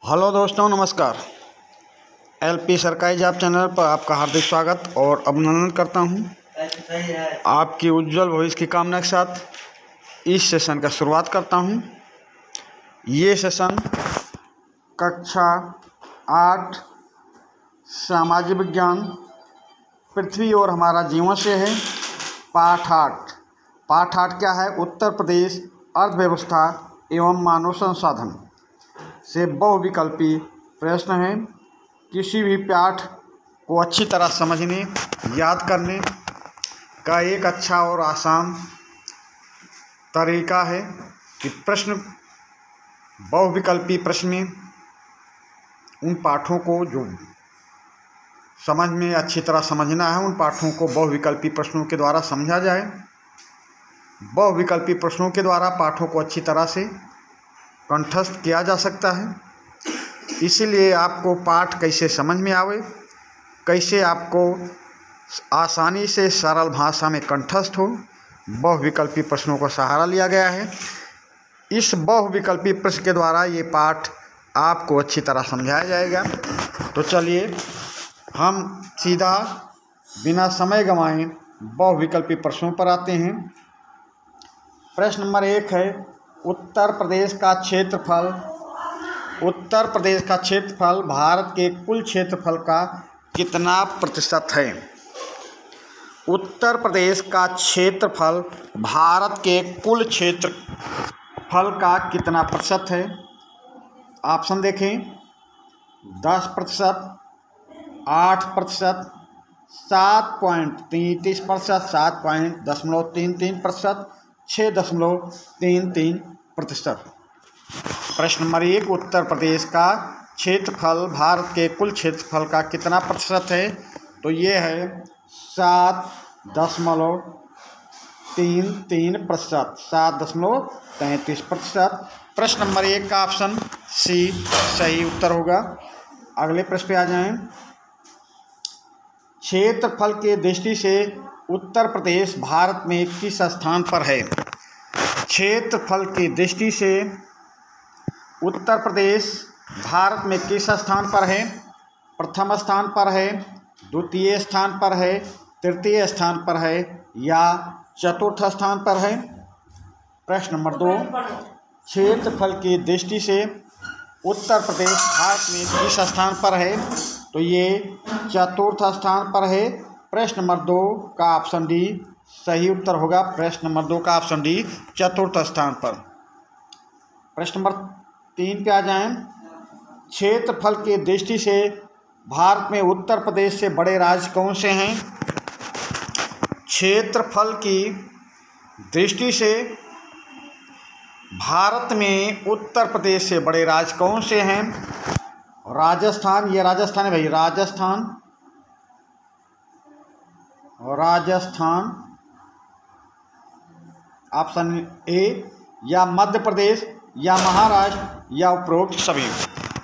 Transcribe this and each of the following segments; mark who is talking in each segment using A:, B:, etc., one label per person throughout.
A: Hello दोस्तों, नमस्कार। LP सरकारी जॉब चैनल पर आपका हार्दिक स्वागत और अभिनंदन करता हूं। आपकी उज्जवल भविष्य की कामना के साथ इस सेशन का शुरुआत करता हूं। ये सेशन कक्षा 8 सामाजिक विज्ञान पृथ्वी और हमारा जीवन से है। पाठ 8 क्या है? उत्तर प्रदेश अर्थव्यवस्था एवं मानव संसाधन से बहुविकल्पी प्रश्न हैं। किसी भी पाठ को अच्छी तरह समझने, याद करने का एक अच्छा और आसान तरीका है कि प्रश्न बहुविकल्पी प्रश्न में उन पाठों को जो समझ में अच्छी तरह समझना है, उन पाठों को बहुविकल्पी प्रश्नों के द्वारा समझा जाए। बहुविकल्पी प्रश्नों के द्वारा पाठों को अच्छी तरह से कंठस्थ किया जा सकता है। इसीलिए आपको पाठ कैसे समझ में आवे, कैसे आपको आसानी से सरल भाषा में कंठस्थ हो, बहुविकल्पी प्रश्नों का सहारा लिया गया है। इस बहुविकल्पी प्रश्न के द्वारा ये पाठ आपको अच्छी तरह समझाया जाएगा। तो चलिए हम सीधा बिना समय गंवाए बहुविकल्पी प्रश्नों पर आते हैं। प्रश्न नंबर 1 है, उत्तर प्रदेश का क्षेत्रफल भारत के कुल क्षेत्रफल का कितना प्रतिशत है? उत्तर प्रदेश का क्षेत्रफल भारत के कुल क्षेत्रफल का कितना प्रतिशत है? ऑप्शन देखें। 10%, 8%, 7.33%, 7.33%, 6.33%। प्रश्न नंबर 1, उत्तर प्रदेश का क्षेत्रफल भारत के कुल क्षेत्रफल का कितना प्रतिशत है? तो ये है 7.33%, 7.33%। प्रश्न नंबर 1 का ऑप्शन सी सही उत्तर होगा। अगले प्रश्न पे आ जाएं। क्षेत्रफल के दृष्टि से उत्तर प्रदेश भारत में किस स्थान पर है? क्षेत्रफल की दृष्टि से उत्तर प्रदेश भारत में किस स्थान पर है? प्रथम स्थान पर है, द्वितीय स्थान पर है, तृतीय स्थान पर है या चतुर्थ स्थान पर है? प्रश्न नंबर 2, क्षेत्रफल की दृष्टि से उत्तर प्रदेश भारत में किस स्थान पर है? तो ये चतुर्थ स्थान पर है। प्रश्न नंबर 2 का ऑप्शन डी सही उत्तर होगा। प्रश्न नंबर 2 का ऑप्शन डी चतुर्थ स्थान पर। प्रश्न नंबर 3 पे आ जाएं। क्षेत्रफल की दृष्टि से भारत में उत्तर प्रदेश से बड़े राज्य कौन से हैं? क्षेत्रफल की दृष्टि से भारत में उत्तर प्रदेश से बड़े राज्य कौन से हैं? राजस्थान, ये राजस्थान है भाई, राजस्थान ऑप्शन ए, या मध्य प्रदेश या महाराष्ट्र या उपरोक्त सभी।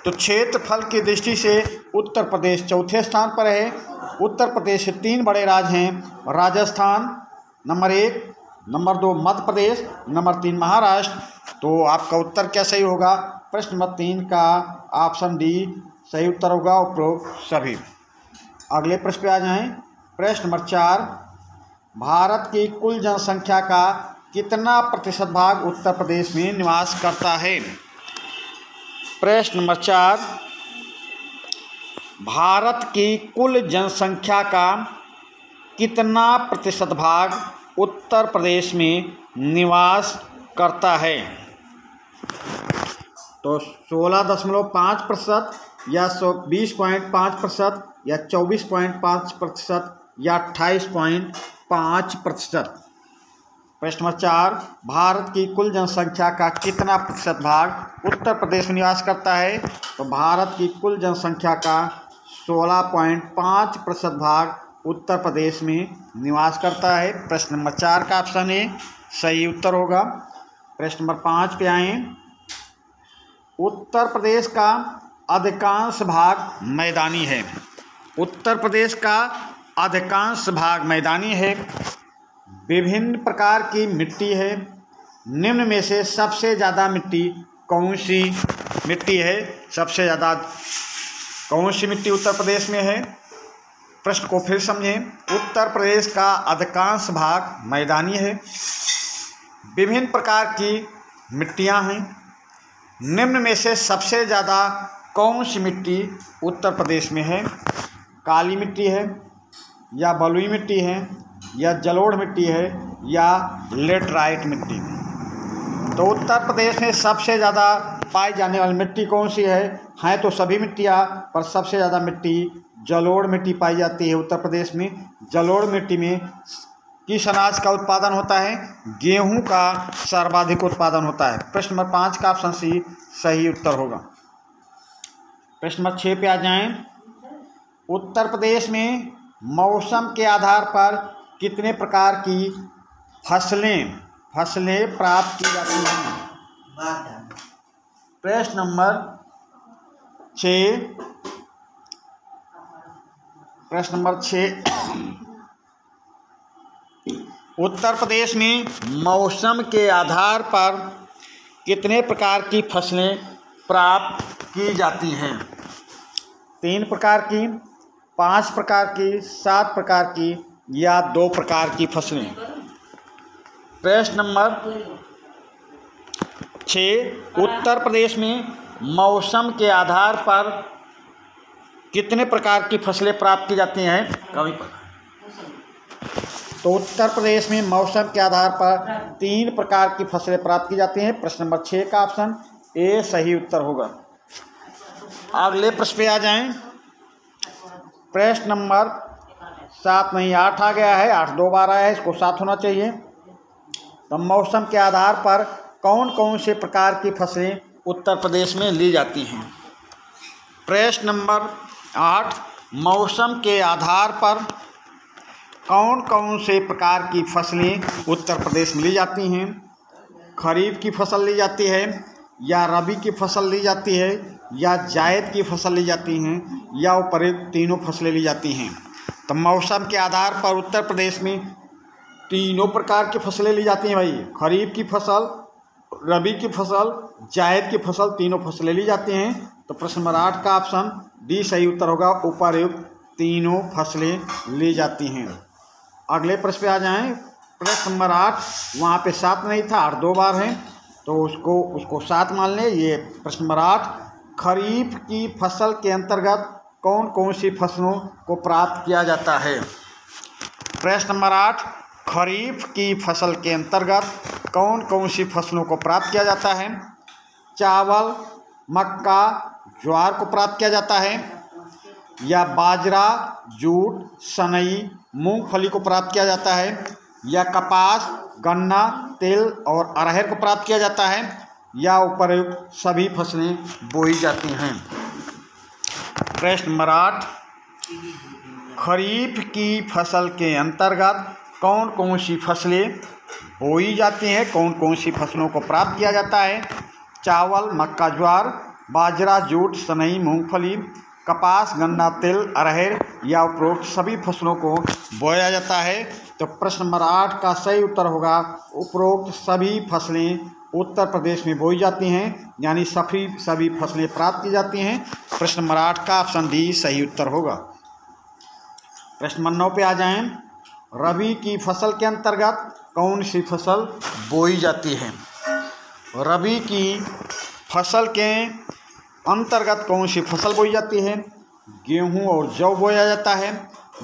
A: तो क्षेत्रफल की दृष्टि से उत्तर प्रदेश चौथे स्थान पर है। उत्तर प्रदेश से 3 बड़े राज्य हैं, Rajasthan number 1, number 2 Madhya Pradesh, number 3 Maharashtra. तो आपका उत्तर क्या सही होगा? प्रश्न नंबर 3 का ऑप्शन डी सही उत्तर होगा, उपरोक्त सभी। अगले प्रश्न पे आ जाएं। प्रश्न नंबर 4, भारत की कुल जनसंख्या का कितना प्रतिशत भाग उत्तर प्रदेश में निवास करता है? प्रश्न नंबर 4, भारत की कुल जनसंख्या का कितना प्रतिशत भाग उत्तर प्रदेश में निवास करता है? तो 16.5% या 20.5% या 24.5% या 28.5%। प्रश्न नंबर 4, भारत की कुल जनसंख्या का कितना प्रतिशत भाग उत्तर प्रदेश में निवास करता है? तो भारत की कुल जनसंख्या का 16.5% भाग उत्तर प्रदेश में निवास करता है। प्रश्न नंबर 4 का ऑप्शन ए सही उत्तर होगा। प्रश्न नंबर 5 पे आए। उत्तर प्रदेश का अधिकांश भाग मैदानी है। उत्तर प्रदेश का अधिकांश भाग मैदानी है। विभिन्न प्रकार की मिट्टी है। निम्न में से सबसे ज़्यादा मिट्टी कौन सी मिट्टी है सबसे ज़्यादा कौन सी मिट्टी उत्तर प्रदेश में है? प्रश्न को फिर समझें। उत्तर प्रदेश का अधिकांश भाग मैदानी है। विभिन्न प्रकार की मिट्टियाँ हैं। निम्न में से सबसे ज़्यादा कौन सी मिट्टी उत्तर प्रदेश में है? काली मिट्टी है या बलुई मिट्टी है या जलोढ़ मिट्टी है या लेटराइट मिट्टी? तो उत्तर प्रदेश में सबसे ज़्यादा पाई जाने वाली मिट्टी कौन सी है? हैं तो सभी मिट्टियाँ, पर सबसे ज़्यादा मिट्टी जलोढ़ मिट्टी पाई जाती है उत्तर प्रदेश में। जलोढ़ मिट्टी में किस अनाज का उत्पादन होता है? गेहूं का सर्वाधिक उत्पादन होता है। प्रश्न नंबर 5 का ऑप्शन सी सही उत्तर होगा। प्रश्न नंबर 6 पे आ जाएं। उत्तर प्रदेश में मौसम के आधार पर कितने प्रकार की फसलें प्राप्त की जाती हैं? प्रश्न नंबर 6 उत्तर प्रदेश में मौसम के आधार पर कितने प्रकार की फसलें प्राप्त की जाती हैं? 3 प्रकार की, 5 प्रकार की, 7 प्रकार की या 2 प्रकार की फसलें? प्रश्न नंबर 6 उत्तर प्रदेश में मौसम के आधार पर कितने प्रकार की फसलें प्राप्त की जाती हैं? कभी तो उत्तर प्रदेश में मौसम के आधार पर 3 प्रकार की फसलें प्राप्त की जाती हैं। प्रश्न नंबर 6 का ऑप्शन ए सही उत्तर होगा। अगले प्रश्न पे आ जाएं। प्रश्न नंबर 7 नहीं 8 आ गया है, 8 2 बार आया है, इसको 7 होना चाहिए। तो मौसम के आधार पर कौन कौन से प्रकार की फसलें उत्तर प्रदेश में ली जाती हैं? प्रश्न नंबर 8 मौसम के आधार पर कौन कौन से प्रकार की फसलें उत्तर प्रदेश में ली जाती हैं? खरीफ की फसल ली जाती है या रबी की फसल ली जाती है या जायद की फसल ली जाती हैं या उपरोक्त तीनों फसलें ली जाती हैं? तो मौसम के आधार पर उत्तर प्रदेश में तीनों प्रकार की फसलें ली जाती हैं भाई। खरीफ की फसल, रबी की फसल, जायद की फसल, तीनों फसलें ली जाती हैं। तो प्रश्न नंबर 8 का ऑप्शन डी सही उत्तर होगा। उपरोक्त तीनों फसलें ली जाती हैं। अगले प्रश्न पे आ जाएं। प्रश्न नंबर 8 वहाँ पे 7 नहीं था, 8 2 बार है, तो उसको 7 मान लें। ये प्रश्न नंबर 8 खरीफ की फसल के अंतर्गत कौन कौन सी फसलों को प्राप्त किया जाता है? प्रश्न नंबर 8 खरीफ की फसल के अंतर्गत कौन कौन सी फसलों को प्राप्त किया जाता है? चावल, मक्का, ज्वार को प्राप्त किया जाता है या बाजरा, जूट, सनई, मूंगफली को प्राप्त किया जाता है या कपास, गन्ना, तिल और अरहर को प्राप्त किया जाता है या उपरोक्त सभी फसलें बोई जाती हैं? प्रश्न नंबर 8 खरीफ की फसल के अंतर्गत कौन कौन सी फसलें बोई जाती हैं? कौन कौन सी फसलों को प्राप्त किया जाता है? चावल, मक्का, ज्वार, बाजरा, जूट, सनई, मूंगफली, कपास, गन्ना, तिल, अरहर या उपरोक्त सभी फसलों को बोया जाता है। तो प्रश्न नंबर 8 का सही उत्तर होगा उपरोक्त सभी फसलें उत्तर प्रदेश में बोई जाती हैं, यानी सभी फसलें प्राप्त की जाती हैं। प्रश्न नंबर 8 का ऑप्शन डी सही उत्तर होगा। प्रश्न नंबर 9 पे आ जाएं। रबी की फसल के अंतर्गत कौन सी फसल बोई जाती है? रबी की फसल के अंतर्गत कौन सी फसल बोई जाती है? गेहूं और जौ बोया जाता है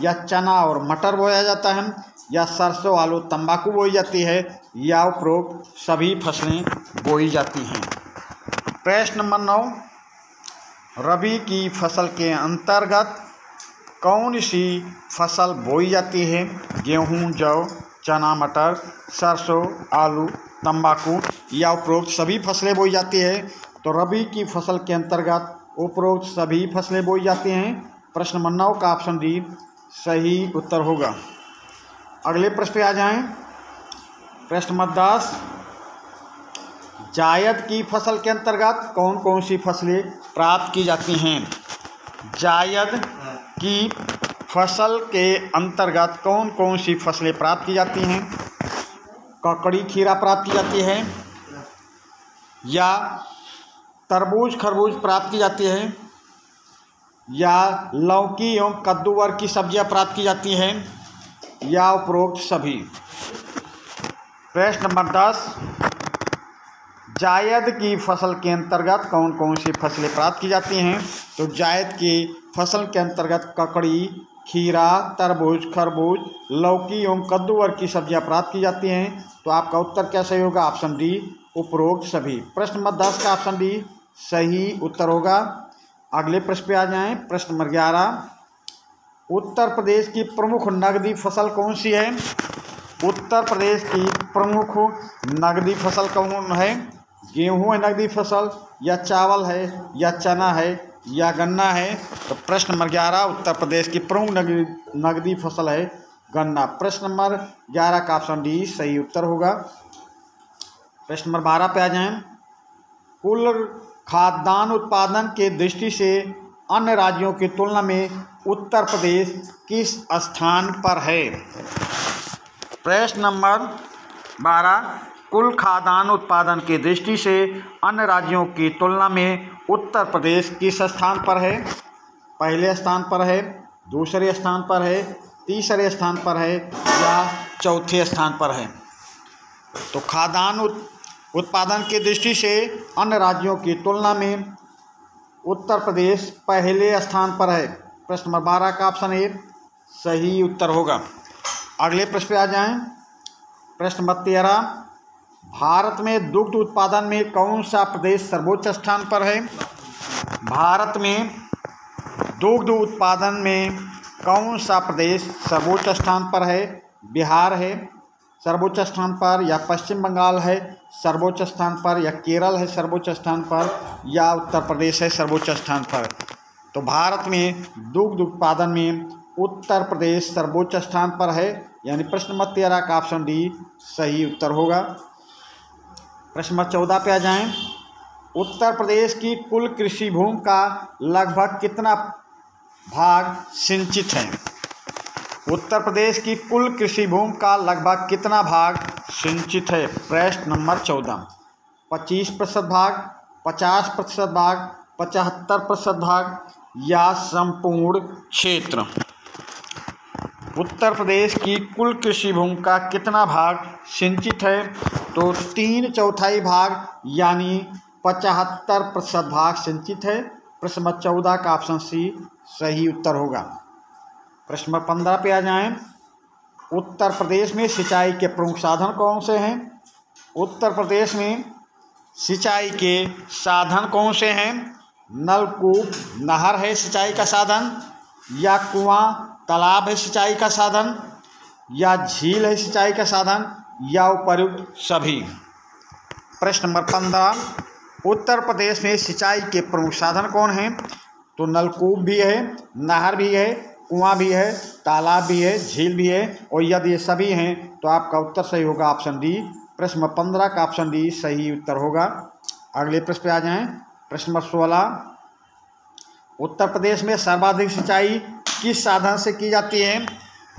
A: या चना और मटर बोया जाता है या सरसों, आलू, तंबाकू बोई जाती है या उपरोक्त सभी फसलें बोई जाती हैं? प्रश्न नंबर 9 रबी की फसल के अंतर्गत कौन सी फसल बोई जाती है? गेहूं, जौ, चना, मटर, सरसों, आलू, तंबाकू या उपरोक्त सभी फसलें बोई जाती है? तो रबी की फसल के अंतर्गत उपरोक्त सभी फसलें बोई जाती हैं। प्रश्न नंबर 9 का ऑप्शन डी सही उत्तर होगा। अगले प्रश्न पे आ जाएं। प्रश्न नंबर 10 जायद की फसल के अंतर्गत कौन कौन सी फसलें प्राप्त की जाती हैं? जायद की फसल के अंतर्गत कौन कौन सी फसलें प्राप्त की जाती हैं? ककड़ी, खीरा प्राप्त की जाती है या तरबूज खरबूज प्राप्त की जाती है, या लौकी एवं कद्दू वर्ग की सब्जियां प्राप्त की जाती हैं, या उपरोक्त सभी। प्रश्न नंबर 10, जायद की फसल के अंतर्गत कौन कौन सी फसलें प्राप्त की जाती हैं? तो जायद की फसल के अंतर्गत ककड़ी, खीरा, तरबूज, खरबूज, लौकी एवं कद्दू वर्ग की सब्जियां प्राप्त की जाती हैं। तो आपका उत्तर क्या सही होगा? ऑप्शन डी, उपरोक्त सभी। प्रश्न नंबर 10 का ऑप्शन डी सही उत्तर होगा। अगले प्रश्न पे आ जाएं। प्रश्न नंबर 11, उत्तर प्रदेश की प्रमुख नगदी फसल कौन सी है? उत्तर प्रदेश की प्रमुख नगदी फसल कौन है? गेहूँ है नगदी फसल, या चावल है, या चना है, या गन्ना है? तो प्रश्न नंबर 11, उत्तर प्रदेश की प्रमुख नगदी फसल है गन्ना। प्रश्न नंबर 11 का ऑप्शन डी सही उत्तर होगा। प्रश्न नंबर 12 पे आ जाएं। कुल खाद्यान्न उत्पादन के दृष्टि से अन्य राज्यों की तुलना में उत्तर प्रदेश किस स्थान पर है? प्रश्न नंबर 12, कुल खाद्यान्न उत्पादन की दृष्टि से अन्य राज्यों की तुलना में उत्तर प्रदेश किस स्थान पर है? पहले स्थान पर है, दूसरे स्थान पर है, तीसरे स्थान पर है, या चौथे स्थान पर है? तो खाद्यान्न उत्पादन की दृष्टि से अन्य राज्यों की तुलना में उत्तर प्रदेश पहले स्थान पर है। प्रश्न नंबर 12 का ऑप्शन ए सही उत्तर होगा। अगले प्रश्न पे आ जाएं। प्रश्न नंबर 13, भारत में दुग्ध उत्पादन में कौन सा प्रदेश सर्वोच्च स्थान पर है? भारत में दुग्ध उत्पादन में कौन सा प्रदेश सर्वोच्च स्थान पर है? बिहार है सर्वोच्च स्थान पर, या पश्चिम बंगाल है सर्वोच्च स्थान पर, या केरल है सर्वोच्च स्थान पर, या उत्तर प्रदेश है सर्वोच्च स्थान पर? तो भारत में दुग्ध उत्पादन में उत्तर प्रदेश सर्वोच्च स्थान पर है, यानी प्रश्न नंबर 13 का ऑप्शन डी सही उत्तर होगा। प्रश्न नंबर 14 पे आ जाएं। उत्तर प्रदेश की कुल कृषि भूमि का लगभग कितना भाग सिंचित है? उत्तर प्रदेश की कुल कृषि भूमि का लगभग कितना भाग सिंचित है? प्रश्न नंबर 14, 25% भाग, 50% भाग, 75% भाग, या संपूर्ण क्षेत्र? उत्तर प्रदेश की कुल कृषि भूमि का कितना भाग सिंचित है? तो 3/4 भाग, यानी 75% भाग सिंचित है। प्रश्न नंबर 14 का ऑप्शन सी सही उत्तर होगा। प्रश्न नंबर 15 पे आ जाएं। उत्तर प्रदेश में सिंचाई के प्रमुख साधन कौन से हैं? उत्तर प्रदेश में सिंचाई के साधन कौन से हैं? नलकूप, नहर है सिंचाई का साधन, या कुआं तालाब है सिंचाई का साधन, या झील है सिंचाई का साधन, या उपर्युक्त सभी? प्रश्न नंबर 15, उत्तर प्रदेश में सिंचाई के प्रमुख साधन कौन हैं? तो नलकूप भी है, नहर भी है, कुआं भी है, तालाब भी है, झील भी है, और यदि ये सभी हैं तो आपका उत्तर सही होगा ऑप्शन डी। प्रश्न नंबर 15 का ऑप्शन डी सही उत्तर होगा। अगले प्रश्न पे आ जाएं। प्रश्न नंबर 16, उत्तर प्रदेश में सर्वाधिक सिंचाई किस साधन से की जाती है?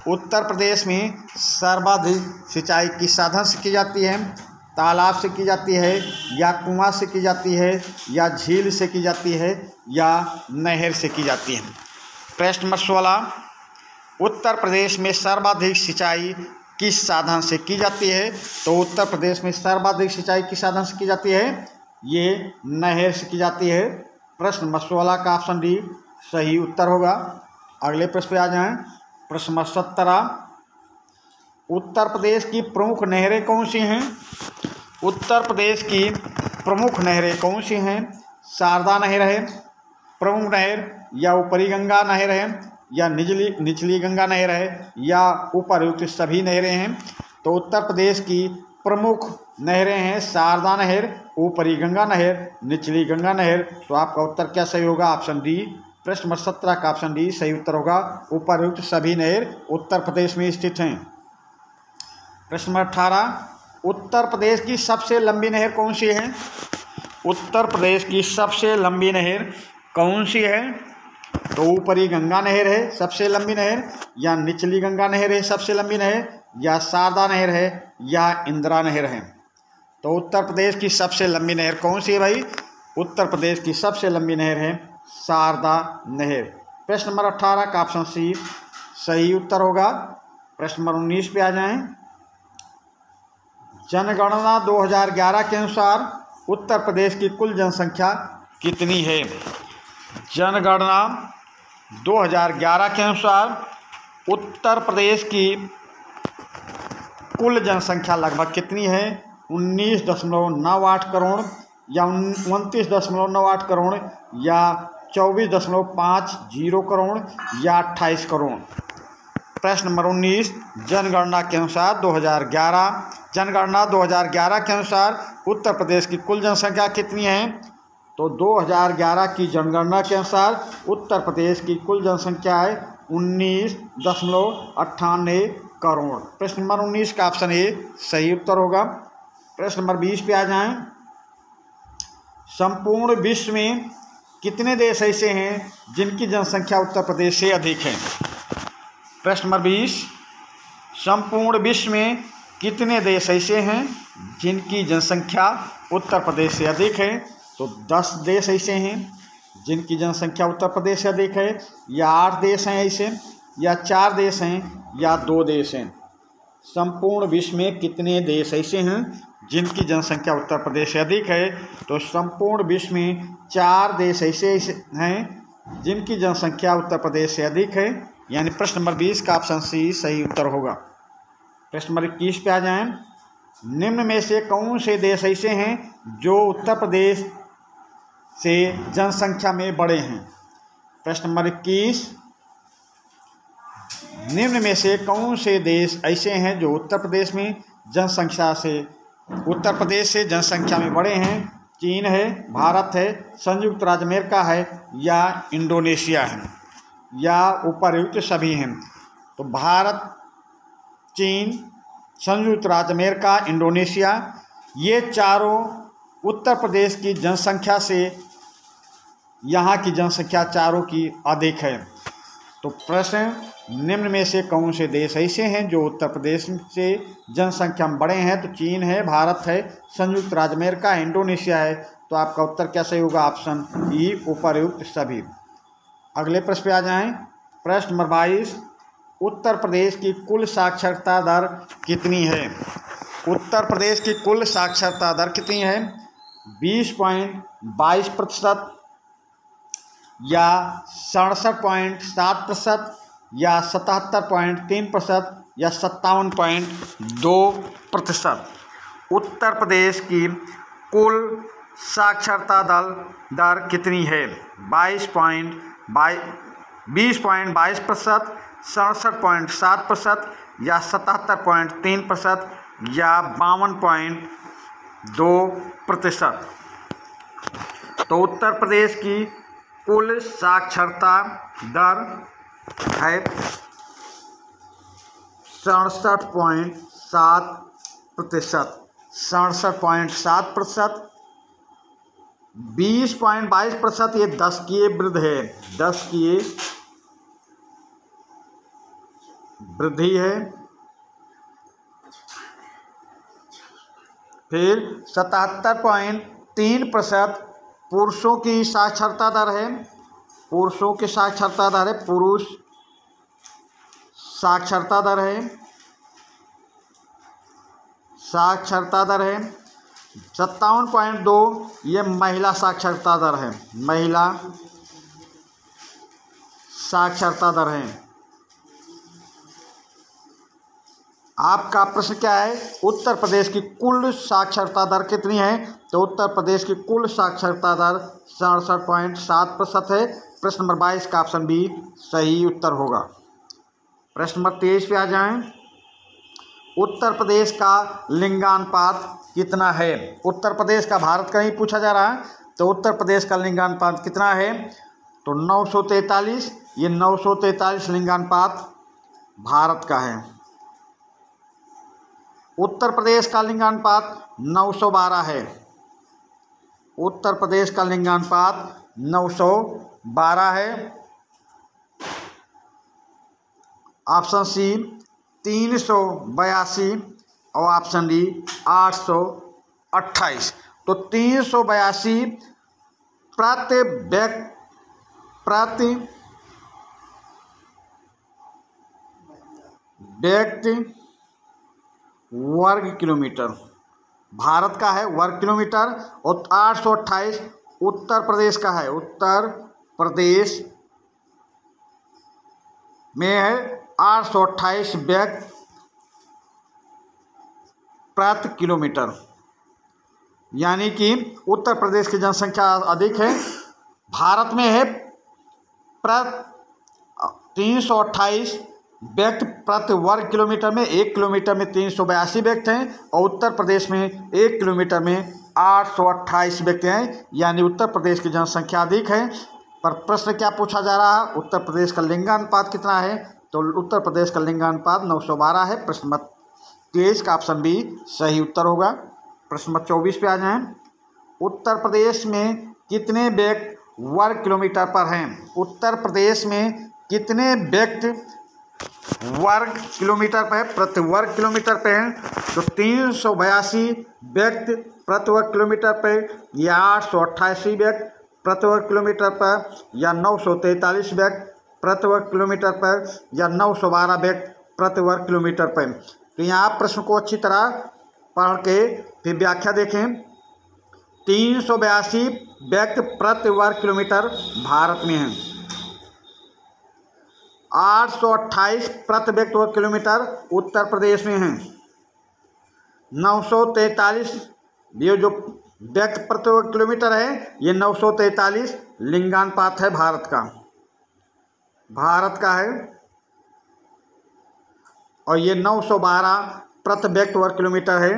A: उत्तर प्रदेश में सर्वाधिक सिंचाई किस साधन से की जाती है? तालाब से की जाती है, या कुआं से की जाती है, या झील से की जाती है, या नहर से की जाती है? प्रश्न नंबर 16, उत्तर प्रदेश में सर्वाधिक सिंचाई किस साधन से की जाती है? तो उत्तर प्रदेश में सर्वाधिक सिंचाई किस साधन से की जाती है? ये नहर से की जाती है। प्रश्न नंबर 16 का ऑप्शन डी सही उत्तर होगा। अगले प्रश्न पे आ जाएं। प्रश्न नंबर 17, उत्तर प्रदेश की प्रमुख नहरें कौन सी हैं? उत्तर प्रदेश की प्रमुख नहरें कौन सी हैं? शारदा नहर है प्रमुख नहर, या ऊपरी गंगा नहर है, या निचली गंगा नहर है, या उपर्युक्त सभी नहरें हैं? तो उत्तर प्रदेश की प्रमुख नहरें हैं शारदा नहर, ऊपरी गंगा नहर, निचली गंगा नहर। तो आपका उत्तर क्या सही होगा? Option D. प्रश्न नंबर 17 का ऑप्शन डी सही उत्तर होगा। उपर्युक्त सभी नहर उत्तर प्रदेश में स्थित हैं। प्रश्न नंबर 18, उत्तर प्रदेश की सबसे लंबी नहर कौन सी है? उत्तर प्रदेश की सबसे लंबी नहर कौन सी है? तो ऊपरी गंगा नहर है सबसे लंबी नहर, या निचली गंगा नहर है सबसे लंबी नहर, या शारदा नहर है, या इंदिरा नहर है? तो उत्तर प्रदेश की सबसे लंबी नहर कौन सी है भाई? उत्तर प्रदेश की सबसे लंबी नहर है शारदा नहर। प्रश्न नंबर 18 का ऑप्शन सी सही उत्तर होगा। प्रश्न नंबर 19 पे आ जाएं। जनगणना 2011 के अनुसार उत्तर प्रदेश की कुल जनसंख्या कितनी है? जनगणना 2011 के अनुसार उत्तर प्रदेश की कुल जनसंख्या लगभग कितनी है? 19.98 करोड़ या 29.98 करोड़ या 24.50 करोड़ या 28 करोड़। प्रश्न नंबर 19 जनगणना के अनुसार 2011 के अनुसार उत्तर प्रदेश की कुल जनसंख्या कितनी है? तो 2011 की जनगणना के अनुसार उत्तर प्रदेश की कुल जनसंख्या है 19.98 करोड़। प्रश्न नंबर 19 का ऑप्शन ए सही उत्तर होगा। प्रश्न नंबर 20 पे आ जाएं। संपूर्ण विश्व में कितने देश ऐसे हैं जिनकी जनसंख्या उत्तर प्रदेश से अधिक है? प्रश्न नंबर 20 संपूर्ण विश्व में कितने देश ऐसे हैं जिनकी जनसंख्या उत्तर प्रदेश से अधिक है? तो 10 देश ऐसे हैं जिनकी जनसंख्या उत्तर प्रदेश से अधिक है, या 8 देश हैं ऐसे, या 4 देश हैं, या 2 देश हैं। संपूर्ण विश्व में कितने देश ऐसे हैं जिनकी जनसंख्या उत्तर प्रदेश से अधिक है? तो संपूर्ण विश्व में 4 देश ऐसे हैं जिनकी जनसंख्या उत्तर प्रदेश से अधिक है, यानी प्रश्न नंबर 20 का ऑप्शन सी सही उत्तर होगा। प्रश्न नंबर 21 पे आ जाएं। निम्न में से कौन से देश ऐसे हैं जो उत्तर प्रदेश से जनसंख्या में बड़े हैं? प्रश्न नंबर 21 निम्न में से कौन से देश ऐसे हैं जो उत्तर प्रदेश से जनसंख्या में बड़े हैं? चीन है, भारत है, संयुक्त राज्य अमेरिका है या इंडोनेशिया है, या उपर्युक्त सभी हैं। तो भारत, चीन, संयुक्त राज्य अमेरिका, इंडोनेशिया, ये चारों उत्तर प्रदेश की जनसंख्या से यहाँ की जनसंख्या चारों की अधिक है। तो प्रश्न निम्न में से कौन से देश ऐसे हैं जो उत्तर प्रदेश से जनसंख्या में बड़े हैं? तो चीन है, भारत है, संयुक्त राज्य अमेरिका है, इंडोनेशिया है। तो आपका उत्तर क्या सही होगा? ऑप्शन ई उपर्युक्त सभी। अगले प्रश्न पे आ जाएं। प्रश्न नंबर 22 उत्तर प्रदेश की कुल साक्षरता दर कितनी है? उत्तर प्रदेश की कुल साक्षरता दर कितनी है? 20.22% या 67.7% या 77.3% या 57.2%। उत्तर प्रदेश की कुल साक्षरता दर कितनी है? 20.22%, 67.7% या 77.3% या 52.2%। तो उत्तर प्रदेश की कुल साक्षरता दर है 67.7%। 67.7%। 20.22% ये 10 की वृद्ध है, 10 की वृद्धि है। फिर 77.3% पुरुषों की साक्षरता दर है। पुरुषों की साक्षरता दर है, पुरुष साक्षरता दर है, साक्षरता दर है। 57.2 ये महिला साक्षरता दर है, महिला साक्षरता दर है। आपका प्रश्न क्या है? उत्तर प्रदेश की कुल साक्षरता दर कितनी है? तो उत्तर प्रदेश की कुल साक्षरता दर 67.7% है। प्रश्न नंबर 22 का ऑप्शन बी सही उत्तर होगा। प्रश्न नंबर 23 पे आ जाएं। उत्तर प्रदेश का लिंगानुपात कितना है? उत्तर प्रदेश का, भारत का ही पूछा जा रहा है, तो उत्तर प्रदेश का लिंगानुपात कितना है? तो 943। ये 943 लिंगानुपात भारत का है। उत्तर प्रदेश का लिंगानुपात 912 है। उत्तर प्रदेश का लिंगानुपात 912 है। ऑप्शन सी 382 और ऑप्शन डी 828। तो 382 प्रति व्यक्ति वर्ग किलोमीटर भारत का है वर्ग किलोमीटर, और 828 उत्तर प्रदेश का है। उत्तर प्रदेश में है 828 व्यक्ति प्रति किलोमीटर, यानी कि उत्तर प्रदेश की जनसंख्या अधिक है। भारत में है 328 व्यक्ति प्रति वर्ग किलोमीटर में, 1 किलोमीटर में 382 व्यक्ति हैं, और उत्तर प्रदेश में 1 किलोमीटर में 828 व्यक्ति हैं, यानी उत्तर प्रदेश की जनसंख्या अधिक है। पर प्रश्न क्या पूछा जा रहा है, उत्तर प्रदेश का लिंगानुपात कितना है? तो उत्तर प्रदेश का लिंगानुपात 912 है। प्रश्न नंबर 23 का ऑप्शन बी सही उत्तर होगा। प्रश्न नंबर 24 पे आ जाएं। उत्तर प्रदेश में कितने व्यक्ति वर्ग किलोमीटर पर हैं? उत्तर प्रदेश में कितने व्यक्ति वर्ग किलोमीटर पर है, प्रति वर्ग किलोमीटर पे हैं? तो 382 व्यक्ति प्रति वर्ग किलोमीटर पर, या 888 व्यक्ति प्रति वर्ग किलोमीटर पर, या 943 व्यक्ति प्रति वर्ग किलोमीटर पर, या 912 व्यक्ति प्रति वर्ग किलोमीटर पर। तो यहाँ प्रश्न को अच्छी तरह पढ़ के फिर व्याख्या देखें। 382 व्यक्ति प्रति वर्ग किलोमीटर भारत में है, 828 प्रति व्यक्ति वर्ग किलोमीटर उत्तर प्रदेश में है, 943 ये जो व्यक्ति प्रति वर्ग किलोमीटर है, ये 943 लिंगानुपात है भारत का है, और ये 912 प्रति व्यक्ति वर्ग किलोमीटर है।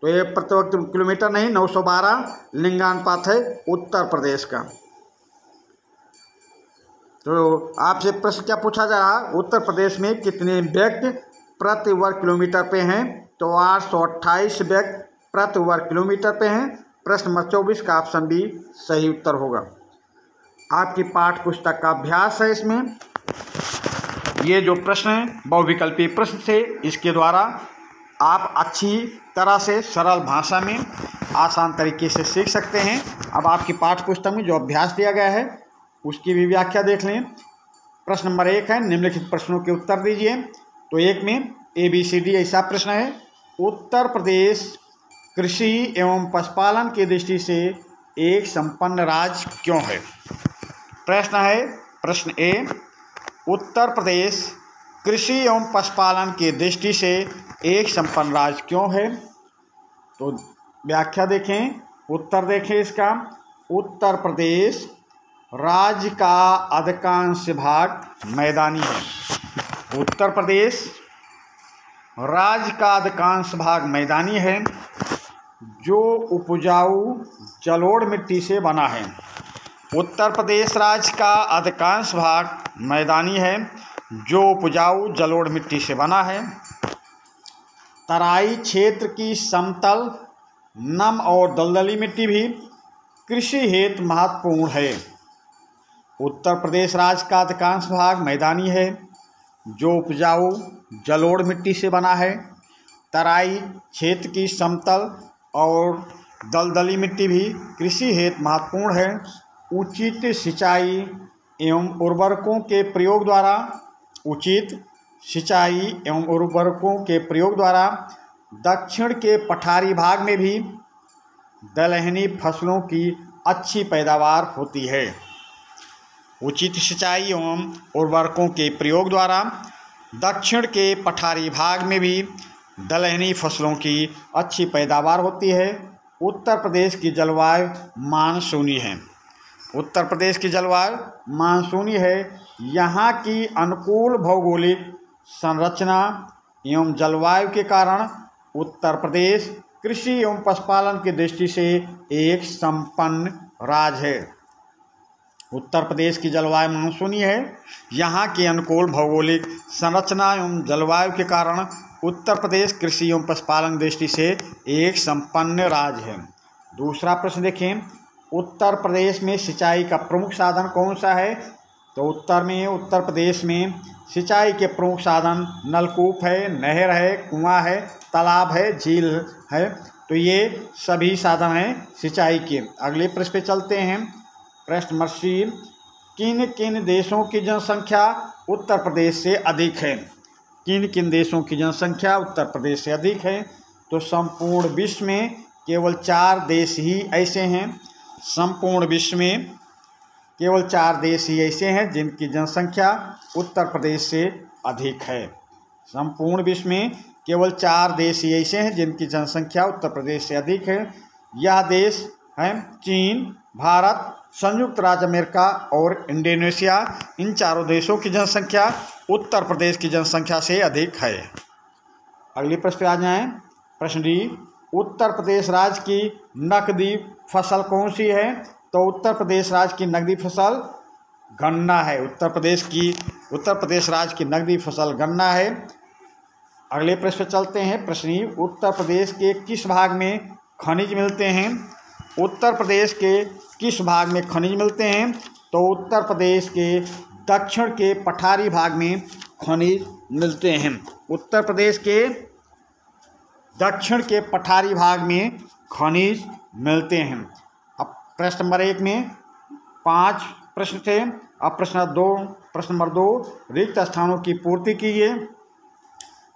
A: तो ये प्रति वर्ग किलोमीटर नहीं, 912 लिंगानुपात है उत्तर प्रदेश का। तो आपसे प्रश्न क्या पूछा जा रहा है, उत्तर प्रदेश में कितने व्यक्ति प्रति वर्ग किलोमीटर पे हैं? तो 828 व्यक्ति प्रति वर्ग किलोमीटर पे हैं। प्रश्न नंबर 24 का ऑप्शन बी सही उत्तर होगा। आपकी पाठ्य पुस्तक का अभ्यास है। इसमें ये जो प्रश्न है बहुविकल्पी प्रश्न से, इसके द्वारा आप अच्छी तरह से सरल भाषा में आसान तरीके से सीख सकते हैं। अब आपकी पाठ्य पुस्तक में जो अभ्यास दिया गया है उसकी भी व्याख्या देख लें। प्रश्न नंबर 1 है, निम्नलिखित प्रश्नों के उत्तर दीजिए। तो 1 में ABCD ऐसा प्रश्न है, उत्तर प्रदेश कृषि एवं पशुपालन की दृष्टि से एक संपन्न राज्य क्यों है? प्रश्न है प्रश्न ए, उत्तर प्रदेश कृषि एवं पशुपालन की दृष्टि से एक संपन्न राज्य क्यों है? तो व्याख्या देखें, उत्तर देखें इसका। उत्तर प्रदेश राज्य का अधिकांश भाग मैदानी है। उत्तर प्रदेश राज्य का अधिकांश भाग मैदानी है, जो उपजाऊ जलोढ़ मिट्टी से बना है। उत्तर प्रदेश राज्य का अधिकांश भाग मैदानी है, जो उपजाऊ जलोढ़ मिट्टी से बना है। तराई क्षेत्र की समतल, नम और दलदली मिट्टी भी कृषि हेतु महत्वपूर्ण है। उत्तर प्रदेश राज्य का अधिकांश भाग मैदानी है, जो उपजाऊ जलोढ़ मिट्टी से बना है। तराई क्षेत्र की समतल और दलदली मिट्टी भी कृषि हेतु महत्वपूर्ण है। उचित सिंचाई एवं उर्वरकों के प्रयोग द्वारा दक्षिण के पठारी भाग में भी दलहनी फसलों की अच्छी पैदावार होती है। उचित सिंचाई एवं उर्वरकों के प्रयोग द्वारा दक्षिण के पठारी भाग में भी दलहनी फसलों की अच्छी पैदावार होती है। उत्तर प्रदेश की जलवायु मानसूनी है। उत्तर प्रदेश की जलवायु मानसूनी है। यहाँ की अनुकूल भौगोलिक संरचना एवं जलवायु के कारण उत्तर प्रदेश कृषि एवं पशुपालन की दृष्टि से एक संपन्न राज्य है। उत्तर प्रदेश की जलवायु मानसूनी है। यहाँ की अनुकूल भौगोलिक संरचना एवं जलवायु के कारण उत्तर प्रदेश कृषि एवं पशुपालन दृष्टि से एक संपन्न राज्य है। दूसरा प्रश्न देखें, उत्तर प्रदेश में सिंचाई का प्रमुख साधन कौन सा है? तो उत्तर प्रदेश में सिंचाई के प्रमुख साधन नलकूप है, नहर है, कुआं है, तालाब है, झील है। तो ये सभी साधन हैं सिंचाई के। अगले प्रश्न पे चलते हैं। प्रश्न नंबर सी, किन किन देशों की जनसंख्या उत्तर प्रदेश से अधिक है? किन किन देशों की जनसंख्या उत्तर प्रदेश से अधिक है? तो संपूर्ण विश्व में केवल 4 देश ही ऐसे हैं। संपूर्ण विश्व में केवल 4 देश ही ऐसे हैं जिनकी जनसंख्या उत्तर प्रदेश से अधिक है। संपूर्ण विश्व में केवल 4 देश ही ऐसे हैं जिनकी जनसंख्या उत्तर प्रदेश से अधिक है। यह देश हैं चीन, भारत, संयुक्त राज्य अमेरिका और इंडोनेशिया। इन चारों देशों की जनसंख्या उत्तर प्रदेश की जनसंख्या से अधिक है। अगले प्रश्न पे आ जाएं। प्रश्न डी, उत्तर प्रदेश राज्य की नकदी फसल कौन सी है? तो उत्तर प्रदेश राज्य की नकदी फसल गन्ना है। उत्तर प्रदेश राज्य की नकदी फसल गन्ना है। अगले प्रश्न पे चलते हैं। प्रश्न ई, उत्तर प्रदेश के किस भाग में खनिज मिलते हैं? उत्तर प्रदेश के किस भाग में खनिज मिलते हैं? तो उत्तर प्रदेश के दक्षिण के पठारी भाग में खनिज मिलते हैं। उत्तर प्रदेश के दक्षिण के पठारी भाग में खनिज मिलते हैं। अब प्रश्न नंबर 1 में 5 प्रश्न थे। अब प्रश्न नंबर 2, रिक्त स्थानों की पूर्ति कीजिए।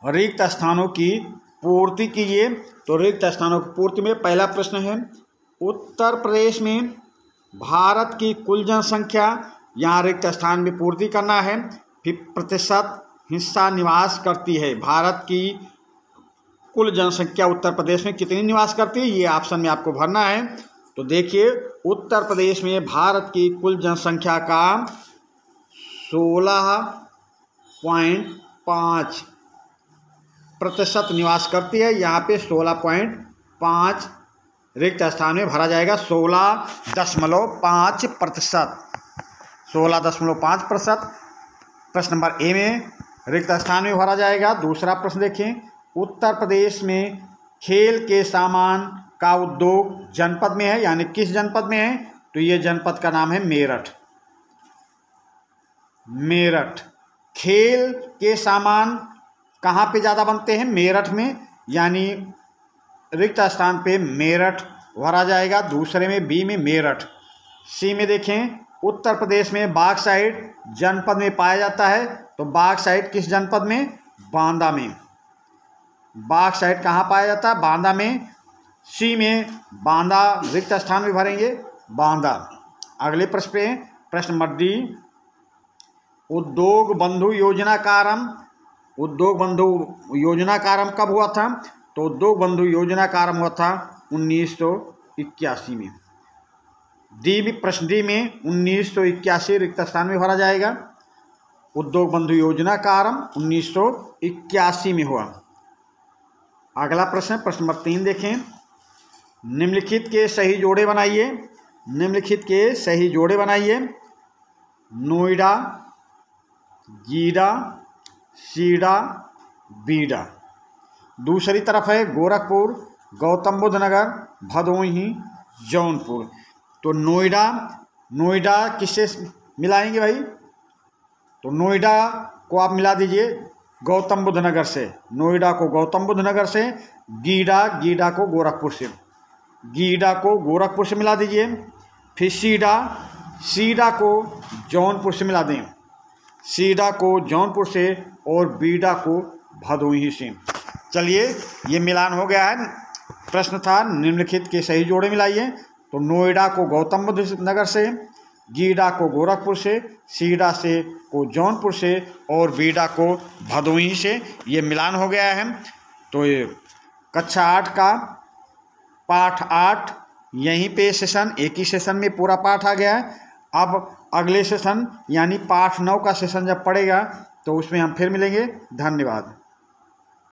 A: रिक्त स्थानों की पूर्ति कीजिए। तो रिक्त स्थानों की पूर्ति में पहला प्रश्न है, उत्तर प्रदेश में भारत की कुल जनसंख्या, यहाँ रिक्त स्थान में पूर्ति करना है। फिर प्रतिशत हिस्सा निवास करती है। भारत की कुल जनसंख्या उत्तर प्रदेश में कितनी निवास करती है, ये ऑप्शन में आपको भरना है। तो देखिए, उत्तर प्रदेश में भारत की कुल जनसंख्या का 16.5% निवास करती है। यहाँ पे 16.5 रिक्त स्थान में भरा जाएगा। 16.5%। 16.5%। प्रश्न नंबर ए में रिक्त स्थान में भरा जाएगा। दूसरा प्रश्न देखें, उत्तर प्रदेश में खेल के सामान का उद्योग जनपद में है, यानी किस जनपद में है? तो ये जनपद का नाम है मेरठ। मेरठ। खेल के सामान कहाँ पे ज़्यादा बनते हैं? मेरठ में, यानी रिक्त स्थान पे मेरठ भरा जाएगा। दूसरे में बी में मेरठ। सी में देखें, उत्तर प्रदेश में बाक्साइट जनपद में पाया जाता है। तो बाक्साइट किस जनपद में? बांदा में। बाक्साइट कहाँ पाया जाता है? बांदा में। सी में बांदा रिक्त स्थान में भरेंगे, बांदा। अगले प्रश्न पे प्रश्न नंबर डी, उद्योग बंधु योजना का आरंभ। उद्योग बंधु योजना का आरंभ कब हुआ था? तो उद्योग बंधु योजना का आरंभ हुआ था 1981 में। प्रश्न डी में 1981 रिक्त स्थान में भरा जाएगा। उद्योग बंधु योजना का आरंभ 1981 में हुआ। अगला प्रश्न नंबर 3 देखें, निम्नलिखित के सही जोड़े बनाइए। निम्नलिखित के सही जोड़े बनाइए। नोएडा, गीडा, सीडा, बीडा। दूसरी तरफ है गोरखपुर, गौतम बुद्ध नगर, भदोही, जौनपुर। तो नोएडा किससे मिलाएंगे भाई? तो नोएडा को आप मिला दीजिए गौतम बुद्ध नगर से। नोएडा को गौतम बुद्ध नगर से। गीडा को गोरखपुर से। गीडा को गोरखपुर से मिला दीजिए। फिर सीडा को जौनपुर से मिला दें। सीडा को जौनपुर से और बीडा को भदोही से। चलिए, ये मिलान हो गया है। प्रश्न था निम्नलिखित के सही जोड़े मिलाइए। तो नोएडा को गौतम बुद्ध नगर से, गीडा को गोरखपुर से, सीडा से को जौनपुर से और बीडा को भदोही से। ये मिलान हो गया है। तो ये कक्षा 8 का पाठ 8 यहीं पे सेशन, एक ही सेशन में पूरा पाठ आ गया है। अब अगले सेशन यानी पाठ 9 का सेशन जब पड़ेगा तो उसमें हम फिर मिलेंगे। धन्यवाद।